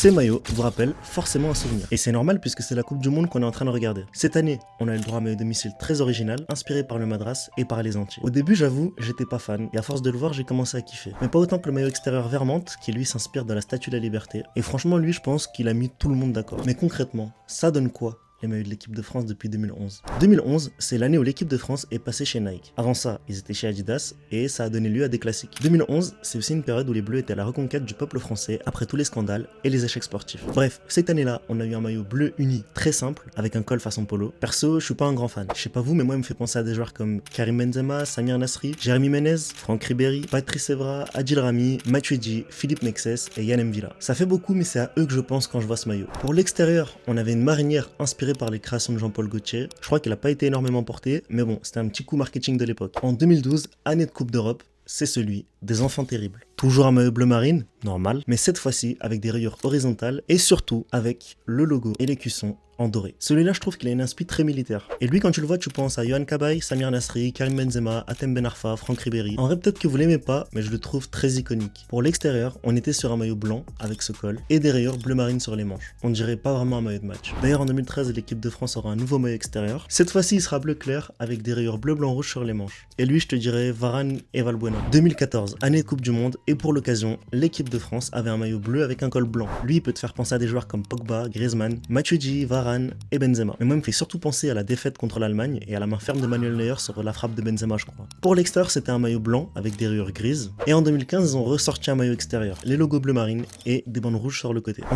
Ces maillots vous rappellent forcément un souvenir. Et c'est normal puisque c'est la Coupe du Monde qu'on est en train de regarder. Cette année, on a eu le droit à un maillot domicile très original, inspiré par le Madras et par les Antilles. Au début, j'avoue, j'étais pas fan, et à force de le voir, j'ai commencé à kiffer. Mais pas autant que le maillot extérieur Vermante, qui lui s'inspire de la Statue de la Liberté. Et franchement, lui, je pense qu'il a mis tout le monde d'accord. Mais concrètement, ça donne quoi les maillots de l'équipe de France depuis 2011. 2011, c'est l'année où l'équipe de France est passée chez Nike. Avant ça, ils étaient chez Adidas et ça a donné lieu à des classiques. 2011, c'est aussi une période où les Bleus étaient à la reconquête du peuple français après tous les scandales et les échecs sportifs. Bref, cette année-là, on a eu un maillot bleu uni très simple avec un col façon polo. Perso, je suis pas un grand fan. Je sais pas vous, mais moi, il me fait penser à des joueurs comme Karim Benzema, Samir Nasri, Jérémy Menez, Franck Ribéry, Patrice Evra, Adil Rami, Matuidi, Philippe Mexes et Yann M'Vila. Ça fait beaucoup, mais c'est à eux que je pense quand je vois ce maillot. Pour l'extérieur, on avait une marinière inspirée par les créations de Jean-Paul Gaultier. Je crois qu'il n'a pas été énormément porté, mais bon, c'était un petit coup marketing de l'époque. En 2012, année de Coupe d'Europe, c'est celui des enfants terribles. Toujours un maillot bleu marine, normal, mais cette fois-ci avec des rayures horizontales et surtout avec le logo et l'écusson en doré. Celui-là, je trouve qu'il a une inspi très militaire. Et lui, quand tu le vois, tu penses à Yohan Cabaye, Samir Nasri, Karim Benzema, Hatem Ben Arfa, Franck Ribéry. En vrai, peut-être que vous l'aimez pas, mais je le trouve très iconique. Pour l'extérieur, on était sur un maillot blanc avec ce col et des rayures bleu marine sur les manches. On dirait pas vraiment un maillot de match. D'ailleurs, en 2013, l'équipe de France aura un nouveau maillot extérieur. Cette fois-ci, il sera bleu clair avec des rayures bleu, blanc, rouge sur les manches. Et lui, je te dirais Varane et Valbuena. 2014, année de Coupe du Monde, et pour l'occasion, l'équipe de France avait un maillot bleu avec un col blanc. Lui, il peut te faire penser à des joueurs comme Pogba, Griezmann, Matuidi, Varane et Benzema. Mais moi, il me fait surtout penser à la défaite contre l'Allemagne et à la main ferme de Manuel Neuer sur la frappe de Benzema, je crois. Pour l'extérieur, c'était un maillot blanc avec des rayures grises. Et en 2015, ils ont ressorti un maillot extérieur, les logos bleu marine et des bandes rouges sur le côté.